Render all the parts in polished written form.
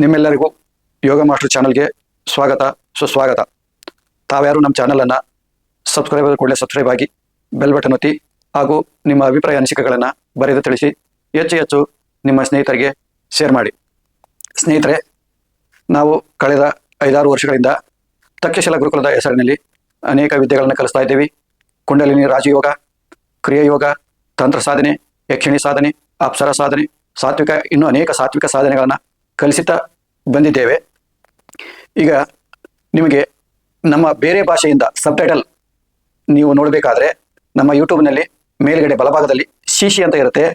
ನಿಮ್ಮೆಲ್ಲರಿಗೂ ಯೋಗ ಮಾಸ್ಟರ್ ಚಾನಲ್ಗೆ ಸ್ವಾಗತ ಸುಸ್ವಾಗತ. ತಾವ್ಯಾರು ನಮ್ಮ ಚಾನಲನ್ನು ಸಬ್ಸ್ಕ್ರೈಬ್ ಕೂಡಲೇ ಸಬ್ಸ್ಕ್ರೈಬ್ ಆಗಿ ಬೆಲ್ ಬಟನ್ ಒತ್ತಿ ಹಾಗೂ ನಿಮ್ಮ ಅಭಿಪ್ರಾಯ ಅನಿಸಿಕೆಗಳನ್ನು ಬರೆದು ತಿಳಿಸಿ ಹೆಚ್ಚು ನಿಮ್ಮ ಸ್ನೇಹಿತರಿಗೆ ಶೇರ್ ಮಾಡಿ. ಸ್ನೇಹಿತರೆ, ನಾವು ಕಳೆದ 5-6 ವರ್ಷಗಳಿಂದ ತಕ್ಷಶಿಲಾ ಗುರುಕುಲದ ಹೆಸರಿನಲ್ಲಿ ಅನೇಕ ವಿದ್ಯೆಗಳನ್ನು ಕಲಿಸ್ತಾ ಇದ್ದೀವಿ. ಕುಂಡಲಿನಿ ರಾಜಯೋಗ, ಕ್ರಿಯಾಯೋಗ, ತಂತ್ರ ಸಾಧನೆ, ಯಕ್ಷಿಣಿ ಸಾಧನೆ, ಅಪ್ಸರ ಸಾಧನೆ, ಸಾತ್ವಿಕ, ಇನ್ನೂ ಅನೇಕ ಸಾತ್ವಿಕ ಸಾಧನೆಗಳನ್ನು ಕಲಿಸುತ್ತಾ ಬಂದಿದ್ದೇವೆ. ಈಗ ನಿಮಗೆ ನಮ್ಮ ಬೇರೆ ಭಾಷೆಯಿಂದ ಸಬ್ಟೈಟಲ್ ನೀವು ನೋಡಬೇಕಾದ್ರೆ ನಮ್ಮ ಯೂಟ್ಯೂಬ್ನಲ್ಲಿ ಮೇಲ್ಗಡೆ ಬಲಭಾಗದಲ್ಲಿ ಶಿಶಿ ಅಂತ ಇರುತ್ತೆ.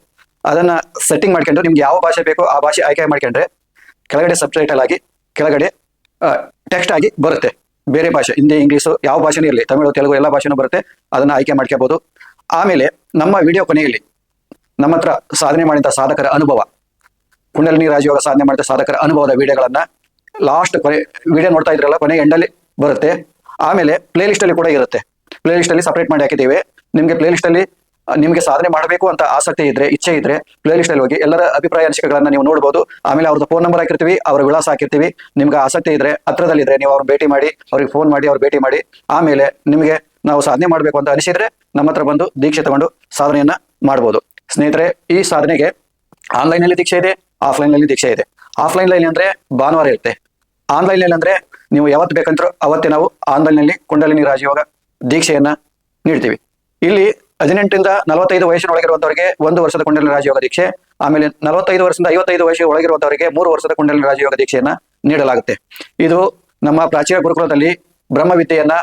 ಅದನ್ನು ಸೆಟ್ಟಿಂಗ್ ಮಾಡ್ಕೊಂಡು ನಿಮ್ಗೆ ಯಾವ ಭಾಷೆ ಬೇಕೋ ಆ ಭಾಷೆ ಆಯ್ಕೆ ಮಾಡ್ಕೊಂಡ್ರೆ ಕೆಳಗಡೆ ಸಬ್ಟೈಟಲ್ ಆಗಿ ಕೆಳಗಡೆ ಟೆಕ್ಸ್ಟ್ ಆಗಿ ಬರುತ್ತೆ. ಬೇರೆ ಭಾಷೆ, ಹಿಂದಿ, ಇಂಗ್ಲೀಷು, ಯಾವ ಭಾಷೆನೂ ಇರಲಿ, ತಮಿಳು, ತೆಲುಗು ಎಲ್ಲ ಭಾಷೆನೂ ಬರುತ್ತೆ. ಅದನ್ನು ಆಯ್ಕೆ ಮಾಡ್ಕೋಬಹುದು. ಆಮೇಲೆ ನಮ್ಮ ವಿಡಿಯೋ ಕೊನೆಯಲ್ಲಿ ನಮ್ಮ ಹತ್ರ ಸಾಧನೆ ಮಾಡಿದ ಸಾಧಕರ ಅನುಭವ, ಕುಂಡಲಿನಿ ರಾಜಯೋಗ ಸಾಧನೆ ಮಾಡಿದ ಸಾಧಕರ ಅನುಭವದ ವಿಡಿಯೋಗಳನ್ನು ಲಾಸ್ಟ್ ಕೊನೆ ವಿಡಿಯೋ ನೋಡ್ತಾ ಇದ್ರಲ್ಲ, ಕೊನೆ ಎಂಡಲ್ಲಿ ಬರುತ್ತೆ. ಆಮೇಲೆ ಪ್ಲೇ ಲಿಸ್ಟಲ್ಲಿ ಕೂಡ ಇರುತ್ತೆ. ಪ್ಲೇ ಲಿಸ್ಟಲ್ಲಿ ಸಪ್ರೇಟ್ ಮಾಡಿ ಹಾಕಿದ್ದೀವಿ. ನಿಮಗೆ ಪ್ಲೇ ಲಿಸ್ಟಲ್ಲಿ ನಿಮಗೆ ಸಾಧನೆ ಮಾಡಬೇಕು ಅಂತ ಆಸಕ್ತಿ ಇದ್ರೆ, ಇಚ್ಛೆ ಇದ್ರೆ ಪ್ಲೇ ಲಿಸ್ಟಲ್ಲಿ ಹೋಗಿ ಎಲ್ಲರ ಅಭಿಪ್ರಾಯ ಅನಿಸಿಕೆಗಳನ್ನು ನೀವು ನೋಡ್ಬೋದು. ಆಮೇಲೆ ಅವ್ರದ್ದು ಫೋನ್ ನಂಬರ್ ಹಾಕಿರ್ತೀವಿ, ಅವ್ರ ವಿಳಾಸ ಹಾಕಿರ್ತೀವಿ. ನಿಮ್ಗೆ ಆಸಕ್ತಿ ಇದ್ರೆ, ಹತ್ರದಲ್ಲಿದ್ರೆ ನೀವು ಅವ್ರನ್ನ ಭೇಟಿ ಮಾಡಿ, ಅವ್ರಿಗೆ ಫೋನ್ ಮಾಡಿ ಅವ್ರು ಭೇಟಿ ಮಾಡಿ. ಆಮೇಲೆ ನಿಮಗೆ ನಾವು ಸಾಧನೆ ಮಾಡಬೇಕು ಅಂತ ಅನಿಸಿದ್ರೆ ನಮ್ಮ ಹತ್ರ ಬಂದು ದೀಕ್ಷೆ ತಗೊಂಡು ಸಾಧನೆಯನ್ನ ಮಾಡ್ಬೋದು. ಸ್ನೇಹಿತರೆ, ಈ ಸಾಧನೆಗೆ ಆನ್ಲೈನಲ್ಲಿ ದೀಕ್ಷೆ ಇದೆ, ಆಫ್ಲೈನ್ನಲ್ಲಿ ದೀಕ್ಷೆ ಇದೆ. ಆಫ್ಲೈನ್ನಲ್ಲಿ ಅಂದರೆ ಭಾನುವಾರ ಇರುತ್ತೆ. ಆನ್ಲೈನ್ನಲ್ಲಿ ಅಂದರೆ ನೀವು ಯಾವತ್ತು ಬೇಕಂತರೂ ಅವತ್ತೇ ನಾವು ಆನ್ಲೈನ್ನಲ್ಲಿ ಕುಂಡಲಿನಿ ರಾಜಯೋಗ ದೀಕ್ಷೆಯನ್ನು ನೀಡ್ತೀವಿ. ಇಲ್ಲಿ 18ರಿಂದ 45 ವಯಸ್ಸಿನೊಳಗಿರುವಂಥವರಿಗೆ 1 ವರ್ಷದ ಕುಂಡಲಿನಿ ರಾಜಯೋಗ ದೀಕ್ಷೆ, ಆಮೇಲೆ 45 ವರ್ಷದಿಂದ 55 ವಯಸ್ಸಿನ ಒಳಗಿರುವಂಥವರಿಗೆ 3 ವರ್ಷದ ಕುಂಡಲಿನಿ ರಾಜಯೋಗ ದೀಕ್ಷೆಯನ್ನು ನೀಡಲಾಗುತ್ತೆ. ಇದು ನಮ್ಮ ಪ್ರಾಚೀನ ಗುರುಕುಲದಲ್ಲಿ ಬ್ರಹ್ಮವಿದ್ಯೆಯನ್ನ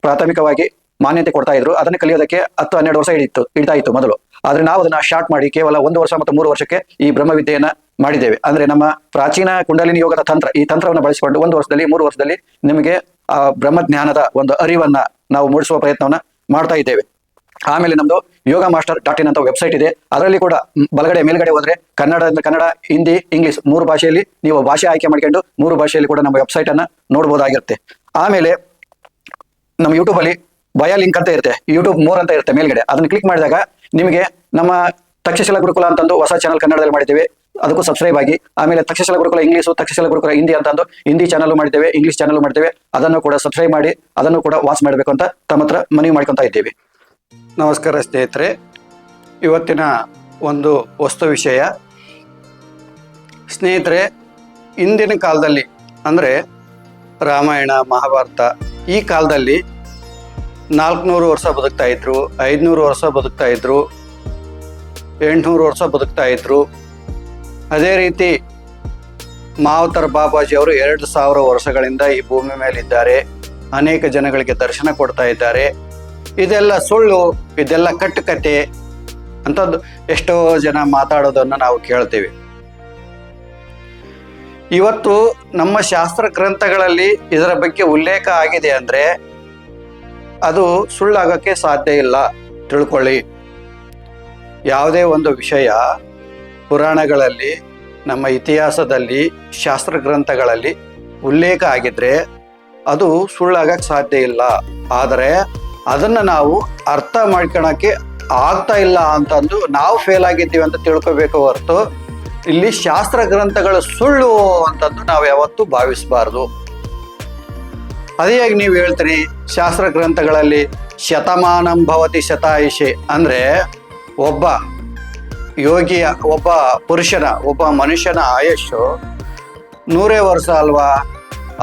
ಪ್ರಾಥಮಿಕವಾಗಿ ಮಾನ್ಯತೆ ಕೊಡ್ತಾ ಇದ್ರು. ಅದನ್ನು ಕಲಿಯೋದಕ್ಕೆ 10-12 ವರ್ಷ ಹಿಡಿತಾ ಇತ್ತು ಮೊದಲು. ಆದ್ರೆ ನಾವು ಅದನ್ನ ಶಾರ್ಟ್ ಮಾಡಿ ಕೇವಲ 1 ವರ್ಷ ಮತ್ತು 3 ವರ್ಷಕ್ಕೆ ಈ ಬ್ರಹ್ಮವಿದ್ಯೆಯನ್ನ ಮಾಡಿದ್ದೇವೆ. ಅಂದ್ರೆ ನಮ್ಮ ಪ್ರಾಚೀನ ಕುಂಡಲಿನಿ ಯೋಗದ ತಂತ್ರ, ಈ ತಂತ್ರವನ್ನು ಬಳಸಿಕೊಂಡು 1 ವರ್ಷದಲ್ಲಿ 3 ವರ್ಷದಲ್ಲಿ ನಿಮಗೆ ಆ ಬ್ರಹ್ಮಜ್ಞಾನದ ಒಂದು ಅರಿವನ್ನ ನಾವು ಮೂಡಿಸುವ ಪ್ರಯತ್ನವನ್ನ ಮಾಡ್ತಾ ಇದ್ದೇವೆ. ಆಮೇಲೆ ನಮ್ದು ಯೋಗ ಮಾಸ್ಟರ್ .in ಅಂತ ವೆಬ್ಸೈಟ್ ಇದೆ. ಅದರಲ್ಲಿ ಕೂಡ ಬಲಗಡೆ ಮೇಲ್ಗಡೆ ಹೋದ್ರೆ ಕನ್ನಡ, ಹಿಂದಿ, ಇಂಗ್ಲಿಷ್ 3 ಭಾಷೆಯಲ್ಲಿ ನೀವು ಭಾಷೆ ಆಯ್ಕೆ ಮಾಡ್ಕೊಂಡು 3 ಭಾಷೆಯಲ್ಲಿ ಕೂಡ ನಮ್ಮ ವೆಬ್ಸೈಟ್ ಅನ್ನ ನೋಡ್ಬೋದಾಗಿರುತ್ತೆ. ಆಮೇಲೆ ನಮ್ಮ ಯೂಟ್ಯೂಬ್ ಅಲ್ಲಿ ಬಯೋ ಲಿಂಕ್ ಅಂತ ಇರುತ್ತೆ, ಯೂಟ್ಯೂಬ್ 3 ಅಂತ ಇರುತ್ತೆ ಮೇಲ್ಗಡೆ. ಅದನ್ನ ಕ್ಲಿಕ್ ಮಾಡಿದಾಗ ನಿಮಗೆ ನಮ್ಮ ತಕ್ಷಶಿಲಾ ಗುರುಕುಲ ಅಂತಂದು ಹೊಸ ಚಾನಲ್ ಕನ್ನಡದಲ್ಲಿ ಮಾಡಿದ್ದೇವೆ, ಅದಕ್ಕೂ ಸಬ್ಸ್ಕ್ರೈಬ್ ಆಗಿ. ಆಮೇಲೆ ತಕ್ಷಶಿಲಾ ಗುರುಕುಲ ಇಂಗ್ಲೀಷು, ತಕ್ಷಶಿಲಾ ಗುರುಕುಲ ಹಿಂದಿ ಅಂತಂದು ಹಿಂದಿ ಚಾನಲ್ ಮಾಡಿದ್ದೇವೆ, ಇಂಗ್ಲೀಷ್ ಚಾನಲ್ ಮಾಡ್ತೇವೆ. ಅದನ್ನು ಕೂಡ ಸಬ್ಸ್ಕ್ರೈಬ್ ಮಾಡಿ, ಅದನ್ನು ಕೂಡ ವಾಚ್ ಮಾಡಬೇಕು ಅಂತ ತಮ್ಮ ಹತ್ರ ಮನವಿ ಮಾಡ್ಕೊತಾ ಇದ್ದೀವಿ. ನಮಸ್ಕಾರ ಸ್ನೇಹಿತರೆ, ಇವತ್ತಿನ ಒಂದು ವಸ್ತು ವಿಷಯ. ಸ್ನೇಹಿತರೆ, ಹಿಂದಿನ ಕಾಲದಲ್ಲಿ ಅಂದರೆ ರಾಮಾಯಣ, ಮಹಾಭಾರತ ಈ ಕಾಲದಲ್ಲಿ 400 ವರ್ಷ ಬದುಕ್ತಾ ಇದ್ರು, 500 ವರ್ಷ ಬದುಕ್ತಾ ಇದ್ರು, 800 ವರ್ಷ ಬದುಕ್ತಾ ಇದ್ರು. ಅದೇ ರೀತಿ ಮಾವತರ್ ಬಾಬಾಜಿ ಅವರು 2000 ವರ್ಷಗಳಿಂದ ಈ ಭೂಮಿ ಮೇಲಿದ್ದಾರೆ, ಅನೇಕ ಜನಗಳಿಗೆ ದರ್ಶನ ಕೊಡ್ತಾ ಇದ್ದಾರೆ. ಇದೆಲ್ಲ ಸುಳ್ಳು, ಇದೆಲ್ಲ ಕಟ್ಟುಕತೆ ಅಂತದ್ದು ಎಷ್ಟೋ ಜನ ಮಾತಾಡೋದನ್ನು ನಾವು ಕೇಳ್ತೀವಿ. ಇವತ್ತು ನಮ್ಮ ಶಾಸ್ತ್ರ ಗ್ರಂಥಗಳಲ್ಲಿ ಇದರ ಬಗ್ಗೆ ಉಲ್ಲೇಖ ಆಗಿದೆ ಅಂದ್ರೆ ಅದು ಸುಳ್ಳಾಗಕ್ಕೆ ಸಾಧ್ಯ ಇಲ್ಲ, ತಿಳ್ಕೊಳ್ಳಿ. ಯಾವುದೇ ಒಂದು ವಿಷಯ ಪುರಾಣಗಳಲ್ಲಿ, ನಮ್ಮ ಇತಿಹಾಸದಲ್ಲಿ, ಶಾಸ್ತ್ರ ಗ್ರಂಥಗಳಲ್ಲಿ ಉಲ್ಲೇಖ ಆಗಿದ್ರೆ ಅದು ಸುಳ್ಳಾಗಕ್ಕೆ ಸಾಧ್ಯ ಇಲ್ಲ. ಆದರೆ ಅದನ್ನು ನಾವು ಅರ್ಥ ಮಾಡ್ಕೊಳಕ್ಕೆ ಆಗ್ತಾ ಇಲ್ಲ ಅಂತಂದು ನಾವು ಫೇಲ್ ಆಗಿದ್ದೀವಿ ಅಂತ ತಿಳ್ಕೋಬೇಕು ಹೊರತು ಇಲ್ಲಿ ಶಾಸ್ತ್ರ ಗ್ರಂಥಗಳು ಸುಳ್ಳು ಅಂತಂದು ನಾವು ಯಾವತ್ತೂ ಭಾವಿಸಬಾರ್ದು. ಅದೇ ನೀವು ಹೇಳ್ತೀರಿ ಶಾಸ್ತ್ರ ಗ್ರಂಥಗಳಲ್ಲಿ ಶತಮಾನಂ ಭವತಿ ಶತಾಯುಷಿ ಅಂದರೆ ಒಬ್ಬ ಯೋಗಿಯ, ಒಬ್ಬ ಪುರುಷನ, ಒಬ್ಬ ಮನುಷ್ಯನ ಆಯುಷ್ಯು 100 ವರ್ಷ ಅಲ್ವಾ,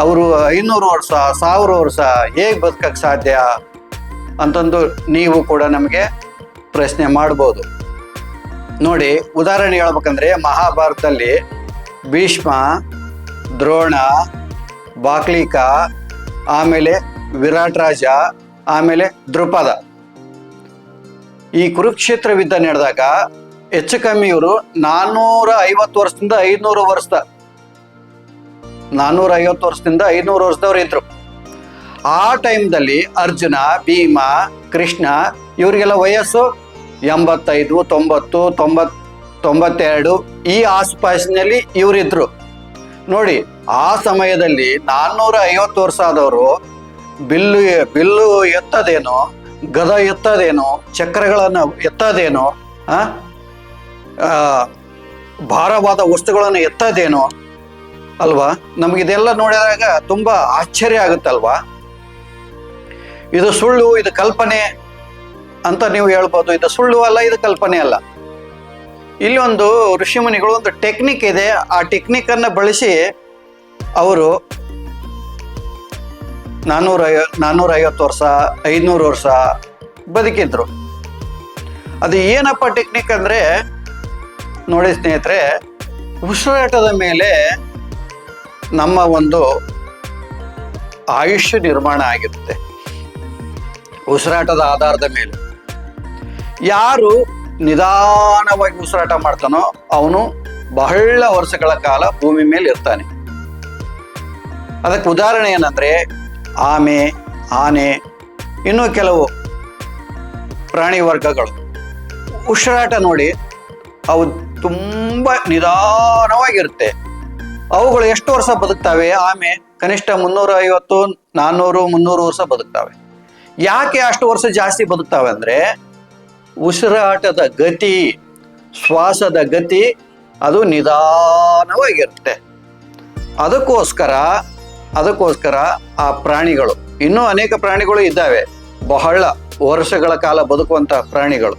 ಅವರು 500 ವರ್ಷ, 1000 ವರ್ಷ ಹೇಗೆ ಬದುಕಕ್ಕೆ ಸಾಧ್ಯ ಅಂತಂದು ನೀವು ಕೂಡ ನಮಗೆ ಪ್ರಶ್ನೆ ಮಾಡ್ಬೋದು. ನೋಡಿ, ಉದಾಹರಣೆ ಹೇಳ್ಬೇಕಂದ್ರೆ ಮಹಾಭಾರತದಲ್ಲಿ ಭೀಷ್ಮ, ದ್ರೋಣ, ಬಾಕ್ಲಿಕ, ಆಮೇಲೆ ವಿರಾಟ್ ರಾಜ, ಆಮೇಲೆ ದ್ರುಪದ, ಈ ಕುರುಕ್ಷೇತ್ರ ಯುದ್ಧ ನಡೆದಾಗ ಹೆಚ್ಚು ಕಮ್ಮಿ ಇವರು 450 ವರ್ಷದಿಂದ 500 ವರ್ಷದ 450 ವರ್ಷದಿಂದ 500 ವರ್ಷದವ್ರು ಇದ್ರು. ಆ ಟೈಮ್ದಲ್ಲಿ ಅರ್ಜುನ, ಭೀಮ, ಕೃಷ್ಣ ಇವರಿಗೆಲ್ಲ ವಯಸ್ಸು 85, 90, 92 ಈ ಆಸುಪಾಸಿನಲ್ಲಿ ಇವರಿದ್ರು. ನೋಡಿ, ಆ ಸಮಯದಲ್ಲಿ 450 ವರ್ಷ ಆದವರು ಬಿಲ್ಲು ಎತ್ತದೇನೋ, ಗದ ಎತ್ತದೇನೋ, ಚಕ್ರಗಳನ್ನು ಎತ್ತದೇನೋ, ಭಾರವಾದ ವಸ್ತುಗಳನ್ನು ಎತ್ತದೇನೋ, ಅಲ್ವಾ? ನಮಗಿದೆಲ್ಲ ನೋಡಿದಾಗ ತುಂಬಾ ಆಶ್ಚರ್ಯ ಆಗುತ್ತಲ್ವಾ? ಇದು ಸುಳ್ಳು, ಇದು ಕಲ್ಪನೆ ಅಂತ ನೀವು ಹೇಳ್ಬೋದು. ಇದು ಸುಳ್ಳು ಅಲ್ಲ, ಇದು ಕಲ್ಪನೆ ಅಲ್ಲ. ಇಲ್ಲಿ ಒಂದು ಋಷಿಮುನಿಗಳು ಒಂದು ಟೆಕ್ನಿಕ್ ಇದೆ. ಆ ಟೆಕ್ನಿಕ್ ಅನ್ನ ಬಳಸಿ ಅವರು 450 ವರ್ಷ, 500 ವರ್ಷ ಬದುಕಿದ್ರು. ಅದು ಏನಪ್ಪ ಟೆಕ್ನಿಕ್ ಅಂದ್ರೆ, ನೋಡಿ ಸ್ನೇಹಿತರೆ, ಉಸಿರಾಟದ ಮೇಲೆ ನಮ್ಮ ಒಂದು ಆಯುಷ್ಯ ನಿರ್ಮಾಣ ಆಗಿರುತ್ತೆ. ಉಸಿರಾಟದ ಆಧಾರದ ಮೇಲೆ ಯಾರು ನಿಧಾನವಾಗಿ ಉಸಿರಾಟ ಮಾಡ್ತಾನೋ ಅವನು ಬಹಳ ವರ್ಷಗಳ ಕಾಲ ಭೂಮಿ ಮೇಲೆ ಇರ್ತಾನೆ. ಅದಕ್ಕೆ ಉದಾಹರಣೆ ಏನಂದ್ರೆ, ಆನೆ, ಇನ್ನೂ ಕೆಲವು ಪ್ರಾಣಿ ವರ್ಗಗಳು ಉಸಿರಾಟ ನೋಡಿ, ಅವು ತುಂಬಾ ನಿಧಾನವಾಗಿರುತ್ತೆ. ಅವುಗಳು ಎಷ್ಟು ವರ್ಷ ಬದುಕ್ತವೆ? ಆಮೆ ಕನಿಷ್ಠ 350, 400, 300 ವರ್ಷ ಬದುಕ್ತವೆ. ಯಾಕೆ ಅಷ್ಟು ವರ್ಷ ಜಾಸ್ತಿ ಬದುಕ್ತವೆ ಅಂದ್ರೆ, ಉಸಿರಾಟದ ಗತಿ, ಶ್ವಾಸದ ಗತಿ ಅದು ನಿಧಾನವಾಗಿರುತ್ತೆ. ಅದಕ್ಕೋಸ್ಕರ ಆ ಪ್ರಾಣಿಗಳು, ಇನ್ನೂ ಅನೇಕ ಪ್ರಾಣಿಗಳು ಇದ್ದಾವೆ, ಬಹಳ ವರ್ಷಗಳ ಕಾಲ ಬದುಕುವಂತಹ ಪ್ರಾಣಿಗಳು.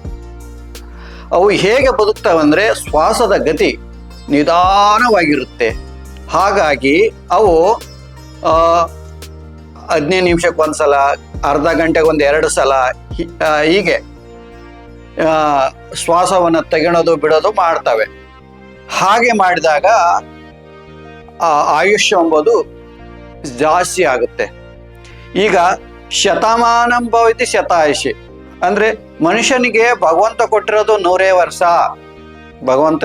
ಅವು ಹೇಗೆ ಬದುಕ್ತಾವಂದ್ರೆ, ಶ್ವಾಸದ ಗತಿ ನಿಧಾನವಾಗಿರುತ್ತೆ. ಹಾಗಾಗಿ ಅವು 15 ನಿಮಿಷಕ್ಕೊಂದ್ಸಲ, ಅರ್ಧ ಗಂಟೆಗೆ 2 ಸಲ ಹೀಗೆ ಶ್ವಾಸವನ್ನು ತೆಗೆಣೋದು ಬಿಡೋದು ಮಾಡ್ತವೆ. ಹಾಗೆ ಮಾಡಿದಾಗ ಆ ಆಯುಷ್ಯ ಎಂಬುದು ಜಾಸ್ತಿ ಆಗುತ್ತೆ. ಈಗ ಶತಮಾನಂ ಭವತಿ ಶತಾಯುಷಿ ಅಂದ್ರೆ, ಮನುಷ್ಯನಿಗೆ ಭಗವಂತ ಕೊಟ್ಟಿರೋದು 100 ವರ್ಷ. ಭಗವಂತ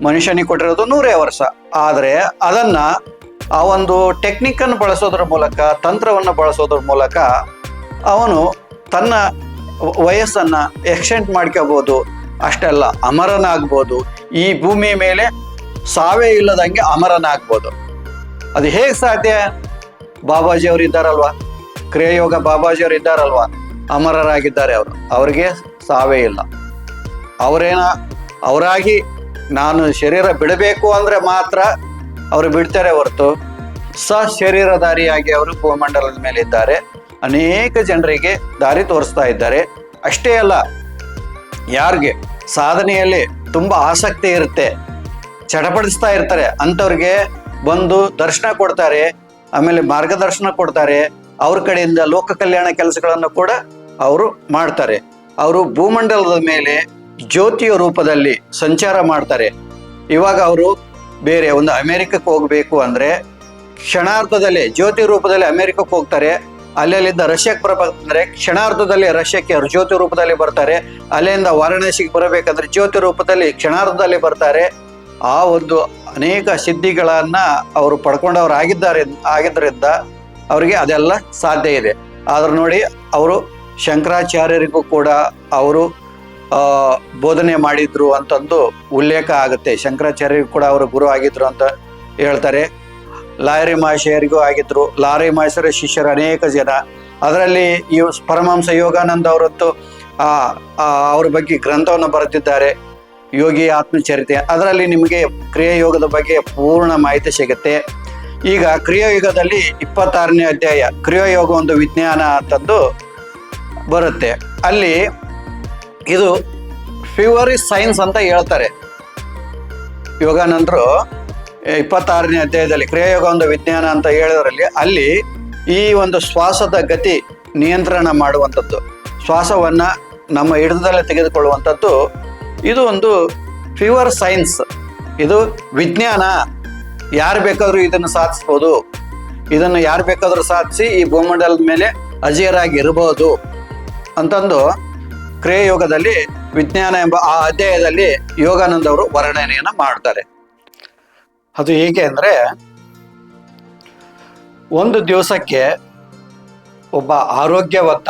ಮನುಷ್ಯನಿಗೆ ಕೊಟ್ಟಿರೋದು 100 ವರ್ಷ. ಆದರೆ ಅದನ್ನ ಆ ಒಂದು ಟೆಕ್ನಿಕ್ ಅನ್ನು ಬಳಸೋದ್ರ ಮೂಲಕ, ತಂತ್ರವನ್ನು ಬಳಸೋದ್ರ ಮೂಲಕ ಅವನು ತನ್ನ ವಯಸ್ಸನ್ನ ಎಕ್ಸ್ಟೆಂಡ್ ಮಾಡ್ಕೋಬಹುದು. ಅಷ್ಟೆಲ್ಲ ಅಮರನಾಗ್ಬೋದು. ಈ ಭೂಮಿ ಮೇಲೆ ಸಾವೇ ಇಲ್ಲದಂಗೆ ಅಮರನಾಗ್ಬೋದು. ಅದು ಹೇಗೆ ಸಾಧ್ಯ? ಬಾಬಾಜಿಯವರು ಇದ್ದಾರಲ್ವಾ, ಕ್ರಿಯಾಯೋಗ ಬಾಬಾಜಿಯವರು ಇದ್ದಾರಲ್ವಾ, ಅಮರರಾಗಿದ್ದಾರೆ. ಅವ್ರಿಗೆ ಸಾವೇ ಇಲ್ಲ. ಅವರಾಗಿ ನಾನು ಶರೀರ ಬಿಡಬೇಕು ಅಂದ್ರೆ ಮಾತ್ರ ಅವರು ಬಿಡ್ತಾರೆ ಹೊರತು, ಶರೀರಧಾರಿಯಾಗಿ ಅವರು ಭೂಮಂಡಲದ ಮೇಲೆ ಇದ್ದಾರೆ. ಅನೇಕ ಜನರಿಗೆ ದಾರಿ ತೋರಿಸ್ತಾ ಇದ್ದಾರೆ. ಅಷ್ಟೇ ಅಲ್ಲ, ಯಾರಿಗೆ ಸಾಧನೆಯಲ್ಲಿ ತುಂಬಾ ಆಸಕ್ತಿ ಇರುತ್ತೆ, ಚಟಪಡಿಸ್ತಾ ಇರ್ತಾರೆ, ಅಂಥವ್ರಿಗೆ ಬಂದು ದರ್ಶನ ಕೊಡ್ತಾರೆ, ಆಮೇಲೆ ಮಾರ್ಗದರ್ಶನ ಕೊಡ್ತಾರೆ. ಅವ್ರ ಕಡೆಯಿಂದ ಲೋಕ ಕಲ್ಯಾಣ ಕೆಲಸಗಳನ್ನು ಕೂಡ ಅವರು ಮಾಡ್ತಾರೆ. ಅವರು ಭೂಮಂಡಲದ ಮೇಲೆ ಜ್ಯೋತಿಯ ರೂಪದಲ್ಲಿ ಸಂಚಾರ ಮಾಡ್ತಾರೆ. ಇವಾಗ ಅವರು ಬೇರೆ ಒಂದು ಅಮೆರಿಕಕ್ಕೆ ಹೋಗ್ಬೇಕು ಅಂದ್ರೆ ಕ್ಷಣಾರ್ಧದಲ್ಲಿ ಜ್ಯೋತಿ ರೂಪದಲ್ಲಿ ಅಮೆರಿಕಕ್ಕೆ ಹೋಗ್ತಾರೆ. ಅಲ್ಲಿಂದ ರಷ್ಯಾಕ್ಕೆ ಬರಬೇಕಂದ್ರೆ ಕ್ಷಣಾರ್ಧದಲ್ಲಿ ರಷ್ಯಾಕ್ಕೆ ಅವರು ಜ್ಯೋತಿ ರೂಪದಲ್ಲಿ ಬರ್ತಾರೆ. ಅಲ್ಲಿಂದ ವಾರಾಣಸಿಗೆ ಬರಬೇಕಂದ್ರೆ ಜ್ಯೋತಿ ರೂಪದಲ್ಲಿ ಕ್ಷಣಾರ್ಧದಲ್ಲಿ ಬರ್ತಾರೆ. ಆ ಒಂದು ಅನೇಕ ಸಿದ್ಧಿಗಳನ್ನ ಅವರು ಪಡ್ಕೊಂಡವ್ರು ಆಗಿದ್ದರಿಂದ ಅವರಿಗೆ ಅದೆಲ್ಲ ಸಾಧ್ಯ ಇದೆ. ಆದ್ರೆ ನೋಡಿ, ಅವರು ಶಂಕರಾಚಾರ್ಯರಿಗೂ ಕೂಡ ಅವರು ಬೋಧನೆ ಮಾಡಿದ್ರು ಅಂತಂದು ಉಲ್ಲೇಖ ಆಗುತ್ತೆ. ಶಂಕರಾಚಾರ್ಯರಿಗೂ ಕೂಡ ಅವರು ಗುರು ಆಗಿದ್ರು ಅಂತ ಹೇಳ್ತಾರೆ. ಲಾರಿ ಮಹಾಶಯರಿಗೂ ಆಗಿದ್ರು. ಲಾರಿ ಮಹಾಶಯರ ಶಿಷ್ಯರು ಅನೇಕ ಜನ. ಅದರಲ್ಲಿ ಈ ಪರಮಹಂಸ ಯೋಗಾನಂದ ಅವರಂತೂ ಅವ್ರ ಬಗ್ಗೆ ಗ್ರಂಥವನ್ನು ಬರೆದಿದ್ದಾರೆ, ಯೋಗಿ ಆತ್ಮಚರಿತೆ. ಅದರಲ್ಲಿ ನಿಮಗೆ ಕ್ರಿಯಾಯೋಗದ ಬಗ್ಗೆ ಪೂರ್ಣ ಮಾಹಿತಿ ಸಿಗುತ್ತೆ. ಈಗ ಕ್ರಿಯಾಯೋಗದಲ್ಲಿ 26ನೇ ಅಧ್ಯಾಯ ಕ್ರಿಯಾಯೋಗ ಒಂದು ವಿಜ್ಞಾನ ಅಂತಂದು ಬರುತ್ತೆ. ಅಲ್ಲಿ ಇದು ಪ್ಯೂರ್ ಸೈನ್ಸ್ ಅಂತ ಹೇಳ್ತಾರೆ ಯೋಗಾನಂದರು. 26ನೇ ಅಧ್ಯಾಯದಲ್ಲಿ ಕ್ರಿಯಾಯೋಗ ಒಂದು ವಿಜ್ಞಾನ ಅಂತ ಹೇಳಿದ್ರಲ್ಲಿ ಅಲ್ಲಿ ಈ ಒಂದು ಶ್ವಾಸದ ಗತಿ ನಿಯಂತ್ರಣ ಮಾಡುವಂಥದ್ದು, ಶ್ವಾಸವನ್ನ ನಮ್ಮ ಹಿಡಿತದಲ್ಲೇ ತೆಗೆದುಕೊಳ್ಳುವಂಥದ್ದು, ಇದು ಒಂದು ಪ್ಯೂರ್ ಸೈನ್ಸ್, ಇದು ವಿಜ್ಞಾನ. ಯಾರು ಬೇಕಾದ್ರೂ ಇದನ್ನು ಸಾಧಿಸ್ಬೋದು. ಇದನ್ನು ಯಾರು ಬೇಕಾದ್ರೂ ಸಾಧಿಸಿ ಈ ಭೂಮಂಡಲದ ಮೇಲೆ ಅಜೇರಾಗಿ ಇರಬಹುದು ಅಂತಂದು ಕ್ರಿಯಾಯೋಗದಲ್ಲಿ ವಿಜ್ಞಾನ ಎಂಬ ಆ ಅಧ್ಯಾಯದಲ್ಲಿ ಯೋಗಾನಂದ ಅವರು ವರ್ಣನೆಯನ್ನ ಮಾಡ್ತಾರೆ. ಅದು ಹೇಗೆ ಅಂದ್ರೆ, ಒಂದು ದಿವಸಕ್ಕೆ ಒಬ್ಬ ಆರೋಗ್ಯವಂತ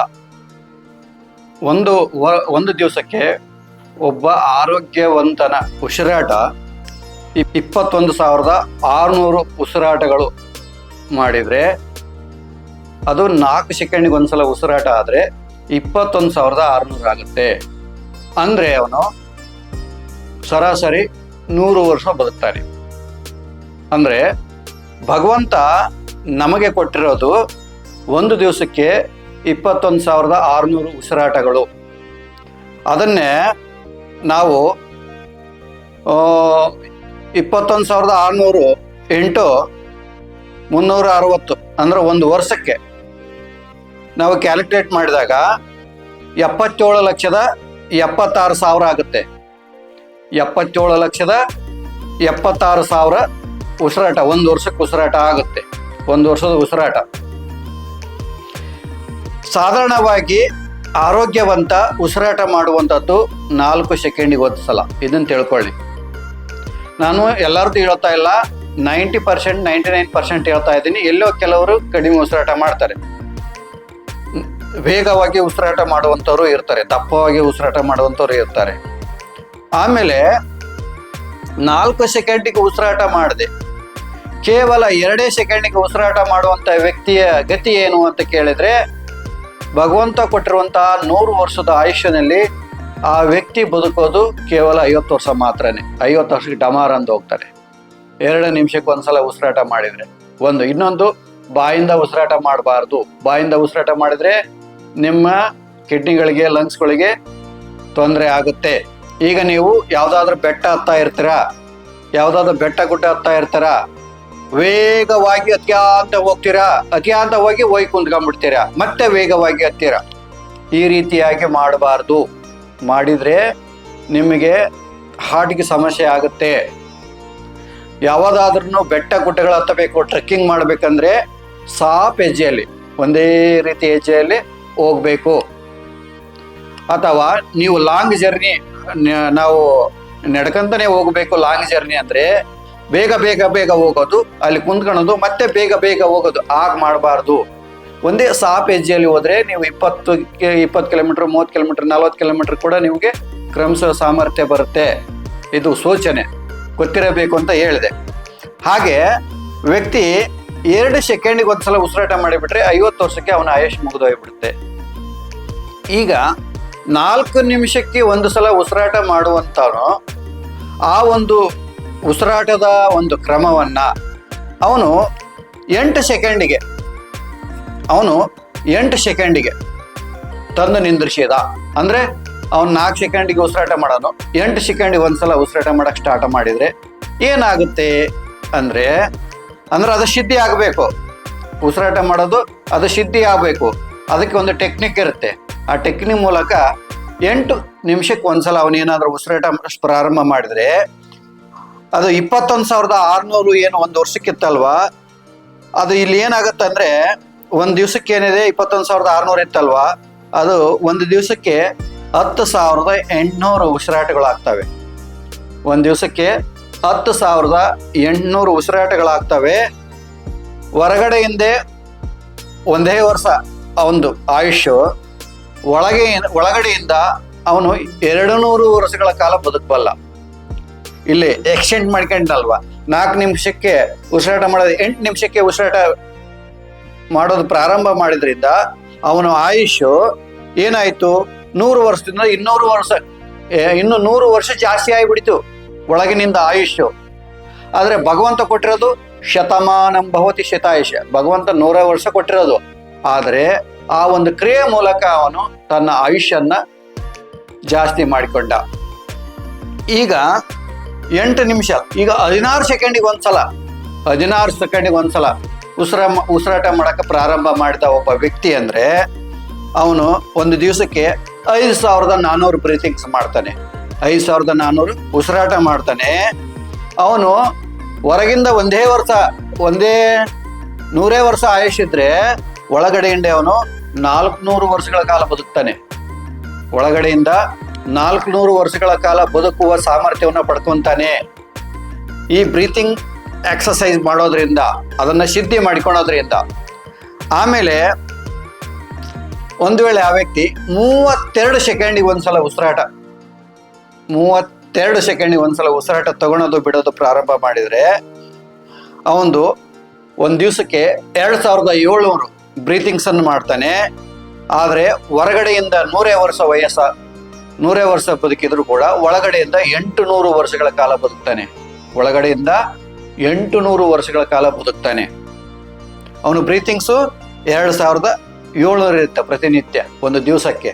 ಒಂದು ದಿವಸಕ್ಕೆ ಒಬ್ಬ ಆರೋಗ್ಯವಂತನ ಉಸಿರಾಟ 21,600 ಉಸಿರಾಟಗಳು ಮಾಡಿದ್ರೆ, ಅದು 4 ಸೆಕೆಂಡ್ಗೆ ಒಂದ್ಸಲ ಉಸಿರಾಟ ಆದ್ರೆ 21,600 ಆಗುತ್ತೆ. ಅಂದ್ರೆ ಅವನು ಸರಾಸರಿ 100 ವರ್ಷ ಬದುಕ್ತಾನೆ. ಅಂದರೆ ಭಗವಂತ ನಮಗೆ ಕೊಟ್ಟಿರೋದು ಒಂದು ದಿವಸಕ್ಕೆ 21,600 ಉಸಿರಾಟಗಳು. ಅದನ್ನೇ ನಾವು 21,600 ಇಂಟು 360 ಅಂದರೆ ಒಂದು ವರ್ಷಕ್ಕೆ ನಾವು ಕ್ಯಾಲ್ಕುಲೇಟ್ ಮಾಡಿದಾಗ 77,76,000 ಆಗುತ್ತೆ. 77,76,000 ಉಸಿರಾಟ ಒಂದು ವರ್ಷಕ್ಕೆ ಉಸಿರಾಟ ಆಗುತ್ತೆ. ಒಂದು ವರ್ಷದ ಉಸಿರಾಟ. ಸಾಧಾರಣವಾಗಿ ಆರೋಗ್ಯವಂತ ಉಸಿರಾಟ ಮಾಡುವಂಥದ್ದು 4 ಸೆಕೆಂಡಿಗೆ ಒಂದು ಸಲ. ಇದನ್ನು ತಿಳ್ಕೊಳ್ಳಿ. ನಾನು ಎಲ್ಲರದ್ದು ಹೇಳ್ತಾ ಇಲ್ಲ, 90%, 99% ಹೇಳ್ತಾ ಇದ್ದೀನಿ. ಎಲ್ಲೋ ಕೆಲವರು ಕಡಿಮೆ ಉಸಿರಾಟ ಮಾಡ್ತಾರೆ. ವೇಗವಾಗಿ ಉಸಿರಾಟ ಮಾಡುವಂಥವ್ರು ಇರ್ತಾರೆ, ದಪ್ಪವಾಗಿ ಉಸಿರಾಟ ಮಾಡುವಂಥವ್ರು ಇರ್ತಾರೆ. ಆಮೇಲೆ 4 ಸೆಕೆಂಡಿಗೆ ಉಸಿರಾಟ ಮಾಡದೆ ಕೇವಲ 2 ಸೆಕೆಂಡಿಗೆ ಉಸಿರಾಟ ಮಾಡುವಂಥ ವ್ಯಕ್ತಿಯ ಗತಿ ಏನು ಅಂತ ಕೇಳಿದರೆ, ಭಗವಂತ ಕೊಟ್ಟಿರುವಂತಹ 100 ವರ್ಷದ ಆಯುಷ್ಯನಲ್ಲಿ ಆ ವ್ಯಕ್ತಿ ಬದುಕೋದು ಕೇವಲ 50 ವರ್ಷ ಮಾತ್ರನೇ. 50 ವರ್ಷಕ್ಕೆ ಡಮಾರ್ ಅಂತ ಹೋಗ್ತಾರೆ. 2 ನಿಮಿಷಕ್ಕೆ ಒಂದ್ಸಲ ಉಸಿರಾಟ ಮಾಡಿದರೆ. ಇನ್ನೊಂದು, ಬಾಯಿಂದ ಉಸಿರಾಟ ಮಾಡಬಾರ್ದು. ಬಾಯಿಂದ ಉಸಿರಾಟ ಮಾಡಿದರೆ ನಿಮ್ಮ ಕಿಡ್ನಿಗಳಿಗೆ, ಲಂಗ್ಸ್ಗಳಿಗೆ ತೊಂದರೆ ಆಗುತ್ತೆ. ಈಗ ನೀವು ಯಾವುದಾದ್ರೂ ಬೆಟ್ಟ ಹತ್ತಾ ಇರ್ತೀರಾ, ಯಾವುದಾದ್ರೂ ಬೆಟ್ಟ ಗುಡ್ಡ ಹತ್ತಾ ಇರ್ತೀರಾ, ವೇಗವಾಗಿ ಅತ್ಯಾಂತ ಹೋಗ್ತೀರಾ, ಅತ್ಯಾಂತ ಹೋಗಿ ಕುಂತ್ಕೊಂಡ್ಬಿಡ್ತೀರಾ, ಮತ್ತೆ ವೇಗವಾಗಿ ಹತ್ತೀರಾ. ಈ ರೀತಿಯಾಗಿ ಮಾಡಬಾರ್ದು. ಮಾಡಿದರೆ ನಿಮಗೆ ಹಾರ್ಟ್ಗೆ ಸಮಸ್ಯೆ ಆಗುತ್ತೆ. ಯಾವುದಾದ್ರೂ ಬೆಟ್ಟ ಗುಡ್ಡಗಳು ಹತ್ತಬೇಕು, ಟ್ರೆಕ್ಕಿಂಗ್ ಮಾಡಬೇಕಂದ್ರೆ ಸಾಫ್ ಹೆಜ್ಜೆಯಲ್ಲಿ, ಒಂದೇ ರೀತಿ ಹೆಜ್ಜೆಯಲ್ಲಿ ಹೋಗಬೇಕು. ಅಥವಾ ನೀವು ಲಾಂಗ್ ಜರ್ನಿ, ನಾವು ನಡ್ಕಂತಾನೆ ಹೋಗಬೇಕು. ಲಾಂಗ್ ಜರ್ನಿ ಅಂದರೆ ಬೇಗ ಬೇಗ ಬೇಗ ಹೋಗೋದು, ಅಲ್ಲಿ ಕುಂತ್ಕೊಳ್ಳೋದು, ಮತ್ತೆ ಬೇಗ ಬೇಗ ಹೋಗೋದು. ಆಗ ಮಾಡಬಾರ್ದು. ಒಂದೇ ಸಾಫ್ ಹೆಜ್ಜೆಯಲ್ಲಿ ಹೋದರೆ ನೀವು 20 ಕಿಲೋಮೀಟ್ರ್, 30 ಕಿಲೋಮೀಟ್ರ್, 40 ಕಿಲೋಮೀಟ್ರ್ ಕೂಡ ನಿಮಗೆ ಕ್ರಮಿಸೋ ಸಾಮರ್ಥ್ಯ ಬರುತ್ತೆ. ಇದು ಸೂಚನೆ, ಗೊತ್ತಿರಬೇಕು ಅಂತ ಹೇಳಿದೆ. ಹಾಗೆ ವ್ಯಕ್ತಿ 2 ಸೆಕೆಂಡಿಗೆ ಒಂದ್ಸಲ ಉಸಿರಾಟ ಮಾಡಿಬಿಟ್ರೆ 50 ವರ್ಷಕ್ಕೆ ಅವನ ಆಯುಷ್ ಮುಗಿದೋಗ್ಬಿಡುತ್ತೆ. ಈಗ 4 ನಿಮಿಷಕ್ಕೆ ಒಂದು ಸಲ ಉಸಿರಾಟ ಮಾಡುವಂಥವನು ಆ ಒಂದು ಉಸಿರಾಟದ ಒಂದು ಕ್ರಮವನ್ನು ಅವನು 8 ಸೆಕೆಂಡಿಗೆ ತಂದು ನಿಂದ್ರಿಸಿದ. ಅಂದರೆ ಅವನು 4 ಸೆಕೆಂಡಿಗೆ ಉಸಿರಾಟ ಮಾಡೋನು 8 ಸೆಕೆಂಡಿಗೆ ಒಂದ್ಸಲ ಉಸಿರಾಟ ಮಾಡೋಕ್ಕೆ ಸ್ಟಾರ್ಟ್ ಮಾಡಿದರೆ ಏನಾಗುತ್ತೆ ಅಂದರೆ ಅದು ಸಿದ್ಧಿ ಆಗಬೇಕು. ಉಸಿರಾಟ ಮಾಡೋದು ಅದು ಸಿದ್ಧಿ ಆಗಬೇಕು. ಅದಕ್ಕೆ ಒಂದು ಟೆಕ್ನಿಕ್ ಇರುತ್ತೆ. ಆ ಟೆಕ್ನಿಕ್ ಮೂಲಕ 8 ನಿಮಿಷಕ್ಕೆ ಒಂದ್ಸಲ ಅವನೇನಾದ್ರೂ ಉಸಿರಾಟ ಪ್ರಾರಂಭ ಮಾಡಿದರೆ ಅದು 21,600 ಏನು ಒಂದು ವರ್ಷಕ್ಕಿತ್ತಲ್ವಾ, ಅದು ಇಲ್ಲಿ ಏನಾಗುತ್ತೆ ಅಂದರೆ ಒಂದು ದಿವಸಕ್ಕೆ ಏನಿದೆ 21,600 ಇತ್ತಲ್ವಾ, ಅದು ಒಂದು ದಿವಸಕ್ಕೆ 10,800 ಉಸಿರಾಟಗಳಾಗ್ತವೆ. ಒಂದು ದಿವಸಕ್ಕೆ 10,800 ಉಸಿರಾಟಗಳಾಗ್ತವೆ. ಹೊರಗಡೆಯಿಂದ ಒಂದೇ ವರ್ಷ ಅವನದು ಆಯುಷ್ಯು, ಒಳಗಡೆಯಿಂದ ಅವನು 200 ವರ್ಷಗಳ ಕಾಲ ಬದುಕಬಲ್ಲ. ಇಲ್ಲಿ ಎಕ್ಸ್ಟೆಂಡ್ ಮಾಡ್ಕೊಂಡಲ್ವಾ, 4 ನಿಮಿಷಕ್ಕೆ ಉಸಿರಾಟ ಮಾಡೋದು 8 ನಿಮಿಷಕ್ಕೆ ಉಸಿರಾಟ ಮಾಡೋದು ಪ್ರಾರಂಭ ಮಾಡಿದ್ರಿಂದ ಅವನ ಆಯುಷ್ಯು ಏನಾಯಿತು, 100 ವರ್ಷದಿಂದ ಇನ್ನು 100 ವರ್ಷ ಜಾಸ್ತಿ ಆಗಿಬಿಡ್ತು ಒಳಗಿನಿಂದ ಆಯುಷ್ಯು. ಆದರೆ ಭಗವಂತ ಕೊಟ್ಟಿರೋದು ಶತಮಾನಂ ಭವತಿ ಶತಾಯುಷ. ಭಗವಂತ 100 ವರ್ಷ ಕೊಟ್ಟಿರೋದು. ಆದರೆ ಆ ಒಂದು ಕ್ರಿಯೆ ಮೂಲಕ ಅವನು ತನ್ನ ಆಯುಷ್ಯನ್ನ ಜಾಸ್ತಿ ಮಾಡಿಕೊಂಡ. ಈಗ 8 ನಿಮಿಷ, ಈಗ 16 ಸೆಕೆಂಡಿಗೆ ಒಂದ್ಸಲ ಉಸಿರಾಟ ಮಾಡೋಕ್ಕೆ ಪ್ರಾರಂಭ ಮಾಡಿದ ಒಬ್ಬ ವ್ಯಕ್ತಿ ಅಂದರೆ ಅವನು ಒಂದು ದಿವಸಕ್ಕೆ 5,400 ಬ್ರೀತಿಂಗ್ಸ್ ಮಾಡ್ತಾನೆ. 5,400 ಉಸಿರಾಟ ಮಾಡ್ತಾನೆ. ಅವನು ಹೊರಗಿಂದ ಒಂದೇ 100 ವರ್ಷ ಆಯುಷ್ಯಿದ್ರೆ ಒಳಗಡೆಯಿಂದ ಅವನು 400 ವರ್ಷಗಳ ಕಾಲ ಬದುಕ್ತಾನೆ. ಒಳಗಡೆಯಿಂದ 400 ವರ್ಷಗಳ ಕಾಲ ಬದುಕುವ ಸಾಮರ್ಥ್ಯವನ್ನು ಪಡ್ಕೊತಾನೆ. ಈ ಬ್ರೀತಿಂಗ್ ಎಕ್ಸಸೈಸ್ ಮಾಡೋದ್ರಿಂದ, ಅದನ್ನು ಸಿದ್ಧಿ ಮಾಡಿಕೊಳ್ಳೋದ್ರಿಂದ. ಆಮೇಲೆ ಒಂದು ವೇಳೆ ಆ ವ್ಯಕ್ತಿ 32 ಸೆಕೆಂಡಿಗೆ ಒಂದ್ಸಲ ಉಸಿರಾಟ 32 ಸೆಕೆಂಡಿಗೆ ಒಂದ್ಸಲ ಉಸಿರಾಟ ತಗೊಳೋದು ಬಿಡೋದು ಪ್ರಾರಂಭ ಮಾಡಿದರೆ ಅವನು ಒಂದು ದಿವಸಕ್ಕೆ 2,700 ಬ್ರೀತಿಂಗ್ಸನ್ನು ಮಾಡ್ತಾನೆ. ಆದರೆ ಹೊರಗಡೆಯಿಂದ 100 ವರ್ಷ ಬದುಕಿದ್ರು ಕೂಡ ಒಳಗಡೆಯಿಂದ 800 ವರ್ಷಗಳ ಕಾಲ ಬದುಕ್ತಾನೆ. ಒಳಗಡೆಯಿಂದ 800 ವರ್ಷಗಳ ಕಾಲ ಬದುಕ್ತಾನೆ. ಅವನು ಬ್ರೀತಿಂಗ್ಸು 2700 ಇರುತ್ತೆ ಪ್ರತಿನಿತ್ಯ ಒಂದು ದಿವಸಕ್ಕೆ.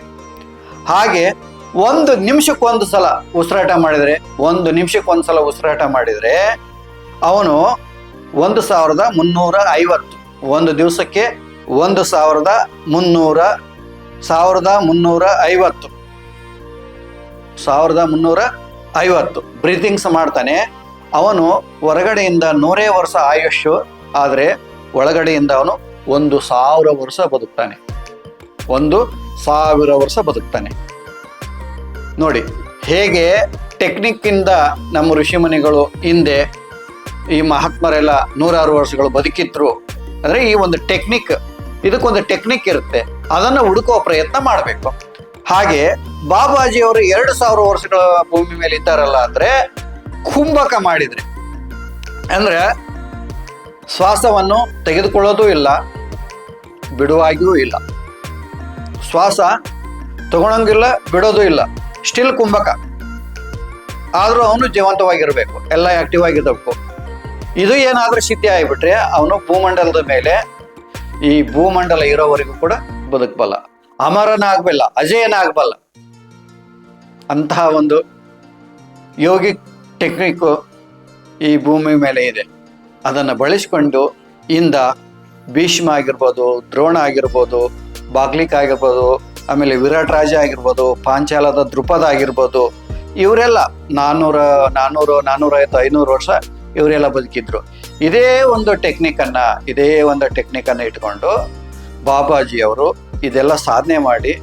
ಹಾಗೆ 1 ನಿಮಿಷಕ್ಕೊಂದು ಸಲ ಉಸಿರಾಟ ಮಾಡಿದರೆ, 1 ನಿಮಿಷಕ್ಕೊಂದು ಸಲ ಉಸಿರಾಟ ಮಾಡಿದರೆ ಅವನು 1350 ಒಂದು ದಿವಸಕ್ಕೆ 1350 ಬ್ರೀತಿಂಗ್ಸ್ ಮಾಡ್ತಾನೆ. ಅವನು ಹೊರಗಡೆಯಿಂದ 100 ವರ್ಷ ಆಯುಷ್ಯು, ಆದರೆ ಒಳಗಡೆಯಿಂದ ಅವನು 1000 ವರ್ಷ ಬದುಕ್ತಾನೆ. 1000 ವರ್ಷ ಬದುಕ್ತಾನೆ. ನೋಡಿ ಹೇಗೆ ಟೆಕ್ನಿಕ್ಕಿಂದ ನಮ್ಮ ಋಷಿಮುನಿಗಳು ಹಿಂದೆ ಈ ಮಹಾತ್ಮರೆಲ್ಲ 100 ವರ್ಷಗಳು ಬದುಕಿದ್ರು. ಅಂದರೆ ಈ ಒಂದು ಟೆಕ್ನಿಕ್, ಇದಕ್ಕೊಂದು ಟೆಕ್ನಿಕ್ ಇರುತ್ತೆ, ಅದನ್ನು ಹುಡುಕುವ ಪ್ರಯತ್ನ ಮಾಡಬೇಕು. ಹಾಗೆ ಬಾಬಾಜಿಯವರು 2000 ವರ್ಷಗಳ ಭೂಮಿ ಮೇಲೆ ಇದ್ದಾರಲ್ಲ ಅಂದರೆ ಕುಂಭಕ ಮಾಡಿದ್ರೆ, ಅಂದರೆ ಶ್ವಾಸವನ್ನು ತೆಗೆದುಕೊಳ್ಳೋದೂ ಇಲ್ಲ, ಬಿಡುವಾಗಿಯೂ ಇಲ್ಲ, ಶ್ವಾಸ ತಗೊಳಂಗಿಲ್ಲ, ಬಿಡೋದು ಇಲ್ಲ, ಸ್ಟಿಲ್ ಕುಂಭಕ. ಆದರೂ ಅವನು ಜೀವಂತವಾಗಿರಬೇಕು, ಎಲ್ಲ ಆಕ್ಟಿವ್ ಆಗಿರಬೇಕು. ಇದು ಏನಾದರೂ ಸಿದ್ಧಿ ಆಗಿಬಿಟ್ರೆ ಅವನು ಭೂಮಂಡಲದ ಮೇಲೆ, ಈ ಭೂಮಂಡಲ ಇರೋವರೆಗೂ ಕೂಡ ಬದುಕಬಲ್ಲ, ಅಮರನಾಗಬಲ್ಲ, ಅಜೇಯನಾಗಬಲ್ಲ. ಅಂತಹ ಒಂದು ಯೋಗಿಕ್ ಟೆಕ್ನಿಕ್ಕು ಈ ಭೂಮಿ ಮೇಲೆ ಇದೆ. ಅದನ್ನು ಬಳಸಿಕೊಂಡು ಇಂದ ಭೀಷ್ಮ ಆಗಿರ್ಬೋದು, ದ್ರೋಣ ಆಗಿರ್ಬೋದು, ಬಾಗ್ಲಿಕ್ ಆಗಿರ್ಬೋದು, ಆಮೇಲೆ ವಿರಾಟ್ ರಾಜ ಆಗಿರ್ಬೋದು, ಪಾಂಚಾಲದ ದ್ರುಪದ ಆಗಿರ್ಬೋದು, ಇವರೆಲ್ಲ 400, 450, 500 ವರ್ಷ ಇವರೆಲ್ಲ ಬದುಕಿದ್ರು. ಇದೇ ಒಂದು ಟೆಕ್ನಿಕನ್ನು ಇಟ್ಕೊಂಡು ಬಾಬಾಜಿಯವರು ಇದೆಲ್ಲ ಸಾಧನೆ ಮಾಡಿ,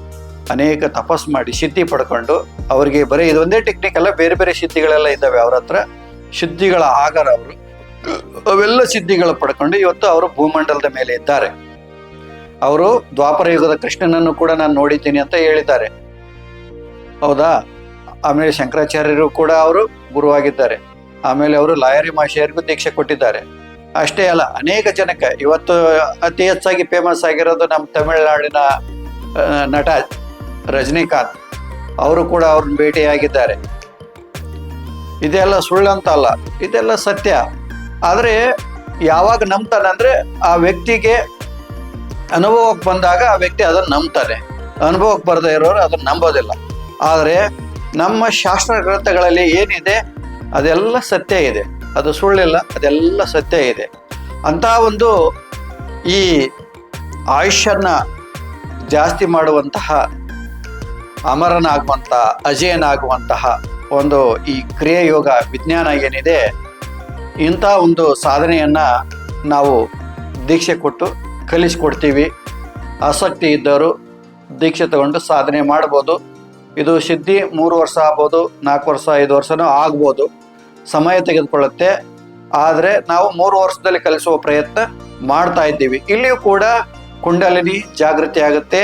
ಅನೇಕ ತಪಸ್ ಮಾಡಿ ಸಿದ್ಧಿ ಪಡ್ಕೊಂಡು, ಅವರಿಗೆ ಬರೀ ಇದೊಂದೇ ಟೆಕ್ನಿಕ್ ಅಲ್ಲ, ಬೇರೆ ಬೇರೆ ಸಿದ್ಧಿಗಳೆಲ್ಲ ಇದ್ದಾವೆ ಅವ್ರ ಹತ್ರ, ಸಿದ್ಧಿಗಳ ಆಗರ ಅವರು. ಅವೆಲ್ಲ ಸಿದ್ಧಿಗಳು ಪಡ್ಕೊಂಡು ಇವತ್ತು ಅವರು ಭೂಮಂಡಲದ ಮೇಲೆ ಇದ್ದಾರೆ. ಅವರು ದ್ವಾಪರ ಯುಗದ ಕೃಷ್ಣನನ್ನು ಕೂಡ ನಾನು ನೋಡಿದ್ದೀನಿ ಅಂತ ಹೇಳಿದ್ದಾರೆ, ಹೌದಾ? ಆಮೇಲೆ ಶಂಕರಾಚಾರ್ಯರು ಕೂಡ ಅವರು ಗುರುವಾಗಿದ್ದಾರೆ. ಆಮೇಲೆ ಅವರು ಲಾಯರಿ ಮಾಷಿಯರಿಗೂ ದೀಕ್ಷೆ ಕೊಟ್ಟಿದ್ದಾರೆ. ಅಷ್ಟೇ ಅಲ್ಲ, ಅನೇಕ ಜನಕ್ಕೆ ಇವತ್ತು ಅತಿ ಹೆಚ್ಚಾಗಿ ಫೇಮಸ್ ಆಗಿರೋದು ನಮ್ಮ ತಮಿಳುನಾಡಿನ ನಟ ರಜನಿಕಾಂತ್, ಅವರು ಕೂಡ ಅವ್ರನ್ನ ಭೇಟಿಯಾಗಿದ್ದಾರೆ. ಇದೆಲ್ಲ ಸುಳ್ಳಂತ ಅಲ್ಲ, ಇದೆಲ್ಲ ಸತ್ಯ. ಆದರೆ ಯಾವಾಗ ನಂಬ್ತಾನಂದ್ರೆ ಆ ವ್ಯಕ್ತಿಗೆ ಅನುಭವಕ್ಕೆ ಬಂದಾಗ ಆ ವ್ಯಕ್ತಿ ಅದನ್ನು ನಂಬ್ತಾನೆ, ಅನುಭವಕ್ಕೆ ಬರದೇ ಇರೋರು ಅದನ್ನು ನಂಬೋದಿಲ್ಲ. ಆದರೆ ನಮ್ಮ ಶಾಸ್ತ್ರ ಗ್ರಂಥಗಳಲ್ಲಿ ಏನಿದೆ ಅದೆಲ್ಲ ಸತ್ಯ ಇದೆ, ಅದು ಸುಳ್ಳಿಲ್ಲ, ಅದೆಲ್ಲ ಸತ್ಯ ಇದೆ. ಅಂತಹ ಒಂದು ಈ ಆಯುಷ್ಯನ್ನ ಜಾಸ್ತಿ ಮಾಡುವಂತಹ, ಅಮರನಾಗುವಂತಹ, ಅಜೇಯನಾಗುವಂತಹ ಒಂದು ಈ ಕ್ರಿಯೆ ಯೋಗ ವಿಜ್ಞಾನ ಏನಿದೆ, ಇಂಥ ಒಂದು ಸಾಧನೆಯನ್ನು ನಾವು ದೀಕ್ಷೆ ಕೊಟ್ಟು ಕಲಿಸ್ಕೊಡ್ತೀವಿ. ಆಸಕ್ತಿ ಇದ್ದವರು ದೀಕ್ಷೆ ತಗೊಂಡು ಸಾಧನೆ ಮಾಡ್ಬೋದು. ಇದು ಸಿದ್ಧಿ 3 ವರ್ಷ ಆಗ್ಬೋದು, 4 ವರ್ಷ, 5 ವರ್ಷನೂ ಆಗ್ಬೋದು, ಸಮಯ ತೆಗೆದುಕೊಳ್ಳುತ್ತೆ. ಆದರೆ ನಾವು 3 ವರ್ಷದಲ್ಲಿ ಕಲಿಸುವ ಪ್ರಯತ್ನ ಮಾಡ್ತಾ ಇದ್ದೀವಿ. ಇಲ್ಲಿಯೂ ಕೂಡ ಕುಂಡಲಿನಿ ಜಾಗೃತಿ ಆಗುತ್ತೆ.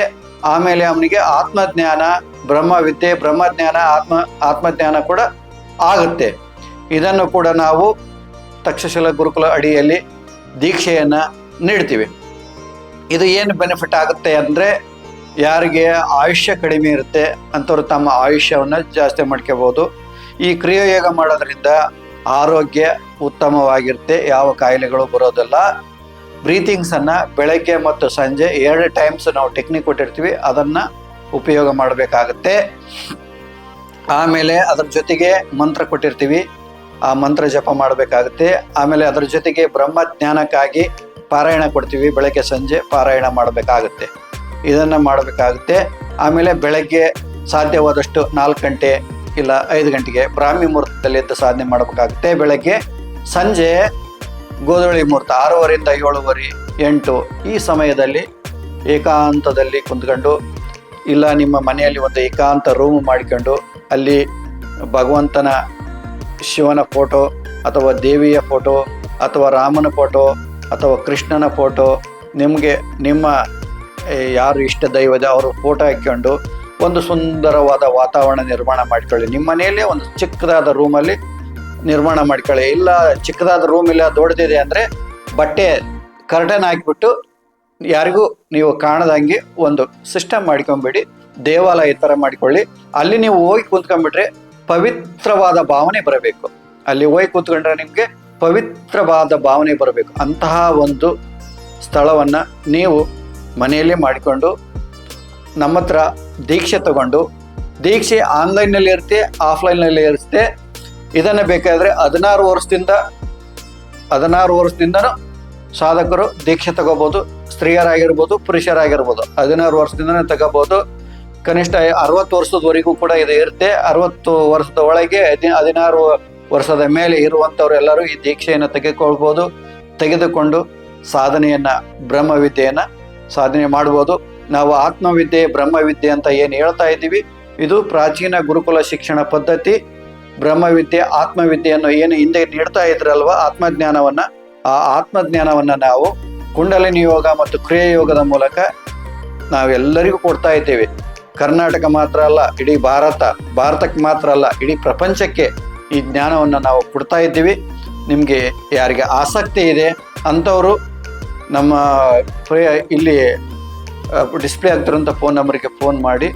ಆಮೇಲೆ ಅವನಿಗೆ ಆತ್ಮಜ್ಞಾನ, ಬ್ರಹ್ಮವಿದ್ಯೆ, ಬ್ರಹ್ಮಜ್ಞಾನ, ಆತ್ಮಜ್ಞಾನ ಕೂಡ ಆಗುತ್ತೆ. ಇದನ್ನು ಕೂಡ ನಾವು ತಕ್ಷಶಿಲಾ ಗುರುಕುಲ ಅಡಿಯಲ್ಲಿ ದೀಕ್ಷೆಯನ್ನು ನೀಡ್ತೀವಿ. ಇದು ಏನು ಬೆನಿಫಿಟ್ ಆಗುತ್ತೆ ಅಂದರೆ, ಯಾರಿಗೆ ಆಯುಷ್ಯ ಕಡಿಮೆ ಇರುತ್ತೆ ಅಂಥವ್ರು ತಮ್ಮ ಆಯುಷ್ಯವನ್ನು ಜಾಸ್ತಿ ಮಾಡ್ಕೋಬೋದು. ಈ ಕ್ರಿಯಾಯೋಗ ಮಾಡೋದ್ರಿಂದ ಆರೋಗ್ಯ ಉತ್ತಮವಾಗಿರುತ್ತೆ, ಯಾವ ಕಾಯಿಲೆಗಳು ಬರೋದಿಲ್ಲ. ಬ್ರೀತಿಂಗ್ಸನ್ನು ಬೆಳಗ್ಗೆ ಮತ್ತು ಸಂಜೆ 2 ಟೈಮ್ಸ್ ನಾವು ಟೆಕ್ನಿಕ್ ಕೊಟ್ಟಿರ್ತೀವಿ, ಅದನ್ನು ಉಪಯೋಗ ಮಾಡಬೇಕಾಗತ್ತೆ. ಆಮೇಲೆ ಅದರ ಜೊತೆಗೆ ಮಂತ್ರ ಕೊಟ್ಟಿರ್ತೀವಿ, ಆ ಮಂತ್ರ ಜಪ ಮಾಡಬೇಕಾಗುತ್ತೆ. ಆಮೇಲೆ ಅದರ ಜೊತೆಗೆ ಬ್ರಹ್ಮಜ್ಞಾನಕ್ಕಾಗಿ ಪಾರಾಯಣ ಕೊಡ್ತೀವಿ, ಬೆಳಗ್ಗೆ ಸಂಜೆ ಪಾರಾಯಣ ಮಾಡಬೇಕಾಗುತ್ತೆ, ಇದನ್ನು ಮಾಡಬೇಕಾಗುತ್ತೆ. ಆಮೇಲೆ ಬೆಳಗ್ಗೆ ಸಾಧ್ಯವಾದಷ್ಟು 4 ಗಂಟೆ ಇಲ್ಲ 5 ಗಂಟೆಗೆ ಬ್ರಾಹ್ಮಿ ಮುಹೂರ್ತದಲ್ಲಿ ಎದ್ದು ಸಾಧನೆ ಮಾಡಬೇಕಾಗುತ್ತೆ. ಬೆಳಗ್ಗೆ ಸಂಜೆ ಗೋಧೂಳಿ ಮುಹೂರ್ತ 6:30 7:30 8 ಈ ಸಮಯದಲ್ಲಿ ಏಕಾಂತದಲ್ಲಿ ಕುಂತ್ಕೊಂಡು, ಇಲ್ಲ ನಿಮ್ಮ ಮನೆಯಲ್ಲಿ ಒಂದು ಏಕಾಂತ ರೂಮ್ ಮಾಡಿಕೊಂಡು, ಅಲ್ಲಿ ಭಗವಂತನ ಶಿವನ ಫೋಟೋ ಅಥವಾ ದೇವಿಯ ಫೋಟೋ ಅಥವಾ ರಾಮನ ಫೋಟೋ ಅಥವಾ ಕೃಷ್ಣನ ಫೋಟೋ, ನಿಮಗೆ ನಿಮ್ಮ ಯಾರು ಇಷ್ಟ ದೈವದ ಅವರ ಫೋಟೋ ಹಾಕ್ಕೊಂಡು ಒಂದು ಸುಂದರವಾದ ವಾತಾವರಣ ನಿರ್ಮಾಣ ಮಾಡ್ಕೊಳ್ಳಿ. ನಿಮ್ಮ ಮನೆಯಲ್ಲೇ ಒಂದು ಚಿಕ್ಕದಾದ ರೂಮಲ್ಲಿ ನಿರ್ಮಾಣ ಮಾಡ್ಕೊಳ್ಳಿ. ಇಲ್ಲ ಚಿಕ್ಕದಾದ ರೂಮ್ ಇಲ್ಲ, ದೊಡ್ಡದಿದೆ ಅಂದರೆ ಬಟ್ಟೆ ಕರ್ಟನ್ ಹಾಕಿಬಿಟ್ಟು ಯಾರಿಗೂ ನೀವು ಕಾಣದಂಗೆ ಒಂದು ಸಿಸ್ಟಮ್ ಮಾಡ್ಕೊಂಬಿಡಿ, ದೇವಾಲಯ ಥರ ಮಾಡಿಕೊಳ್ಳಿ. ಅಲ್ಲಿ ನೀವು ಹೋಗಿ ಕೂತ್ಕೊಂಡ್ಬಿಟ್ರೆ ಪವಿತ್ರವಾದ ಭಾವನೆ ಬರಬೇಕು. ಅಲ್ಲಿ ಹೋಗಿ ಕೂತ್ಕೊಂಡ್ರೆ ನಿಮಗೆ ಪವಿತ್ರವಾದ ಭಾವನೆ ಬರಬೇಕು. ಅಂತಹ ಒಂದು ಸ್ಥಳವನ್ನು ನೀವು ಮನೆಯಲ್ಲೇ ಮಾಡಿಕೊಂಡು ನಮ್ಮ ಹತ್ರ ದೀಕ್ಷೆ ತಗೊಂಡು, ದೀಕ್ಷೆ ಆನ್ಲೈನ್ನಲ್ಲಿ ಇರುತ್ತೆ, ಆಫ್ಲೈನ್ನಲ್ಲಿ ಇರುತ್ತೆ. ಇದನ್ನು ಬೇಕಾದರೆ 16 ವರ್ಷದಿಂದನೂ ಸಾಧಕರು ದೀಕ್ಷೆ ತಗೋಬೋದು. ಸ್ತ್ರೀಯರಾಗಿರ್ಬೋದು, ಪುರುಷರಾಗಿರ್ಬೋದು. 16 ವರ್ಷದಿಂದನೇ ತಗೋಬೋದು. ಕನಿಷ್ಠ 60 ವರ್ಷದವರೆಗೂ ಕೂಡ ಇದು ಇರುತ್ತೆ. 60 ವರ್ಷದ ಒಳಗೆ 16 ವರ್ಷದ ಮೇಲೆ ಇರುವಂಥವ್ರು ಎಲ್ಲರೂ ಈ ದೀಕ್ಷೆಯನ್ನು ತೆಗೆದುಕೊಂಡು ಸಾಧನೆಯನ್ನು, ಬ್ರಹ್ಮವಿದ್ಯೆಯನ್ನು ಸಾಧನೆ ಮಾಡ್ಬೋದು. ನಾವು ಆತ್ಮವಿದ್ಯೆ, ಬ್ರಹ್ಮವಿದ್ಯೆ ಅಂತ ಏನು ಹೇಳ್ತಾ ಇದ್ದೀವಿ, ಇದು ಪ್ರಾಚೀನ ಗುರುಕುಲ ಶಿಕ್ಷಣ ಪದ್ಧತಿ. ಬ್ರಹ್ಮವಿದ್ಯೆ, ಆತ್ಮವಿದ್ಯೆಯನ್ನು ಏನು ಹಿಂದೆ ನೀಡ್ತಾ ಇದ್ರಲ್ವ, ಆತ್ಮಜ್ಞಾನವನ್ನು, ಆ ಆತ್ಮಜ್ಞಾನವನ್ನು ನಾವು ಕುಂಡಲಿನಿ ಯೋಗ ಮತ್ತು ಕ್ರಿಯಾ ಯೋಗದ ಮೂಲಕ ನಾವೆಲ್ಲರಿಗೂ ಕೊಡ್ತಾ ಇದ್ದೇವೆ. ಕರ್ನಾಟಕ ಮಾತ್ರ ಅಲ್ಲ, ಇಡೀ ಭಾರತಕ್ಕೆ ಮಾತ್ರ ಅಲ್ಲ, ಇಡೀ ಪ್ರಪಂಚಕ್ಕೆ ಈ ಜ್ಞಾನವನ್ನು ನಾವು ಕೊಡ್ತಾ ಇದ್ದೀವಿ. ನಿಮಗೆ ಯಾರಿಗೆ ಆಸಕ್ತಿ ಇದೆ ಅಂಥವರು ನಮ್ಮ ಇಲ್ಲಿ ಡಿಸ್ಪ್ಲೇ ಆಗ್ತಿರೋಂಥ ಫೋನ್ ನಂಬರಿಗೆ ಫೋನ್ ಮಾಡಿ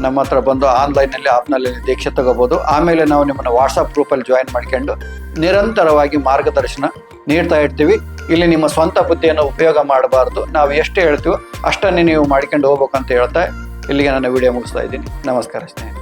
ನಮ್ಮ ಹತ್ರ ಬಂದು ಆನ್ಲೈನಲ್ಲಿ, ಆಪ್ನಲ್ಲಿ ದೀಕ್ಷೆ ತಗೋಬೋದು. ಆಮೇಲೆ ನಾವು ನಿಮ್ಮನ್ನು ವಾಟ್ಸಪ್ ಗ್ರೂಪಲ್ಲಿ ಜಾಯಿನ್ ಮಾಡ್ಕೊಂಡು ನಿರಂತರವಾಗಿ ಮಾರ್ಗದರ್ಶನ ನೀಡ್ತಾ ಇರ್ತೀವಿ. ಇಲ್ಲಿ ನಿಮ್ಮ ಸ್ವಂತ ಬುದ್ಧಿಯನ್ನು ಉಪಯೋಗ ಮಾಡಬಾರ್ದು. ನಾವು ಎಷ್ಟು ಹೇಳ್ತೀವೋ ಅಷ್ಟನ್ನೇ ನೀವು ಮಾಡ್ಕೊಂಡು ಹೋಗ್ಬೇಕು ಅಂತ ಹೇಳ್ತಾ ಇಲ್ಲಿಗೆ ನನ್ನ ವಿಡಿಯೋ ಮುಗಿಸ್ತಾ ಇದ್ದೀನಿ. ನಮಸ್ಕಾರ ಸ್ನೇಹಿತರೆ.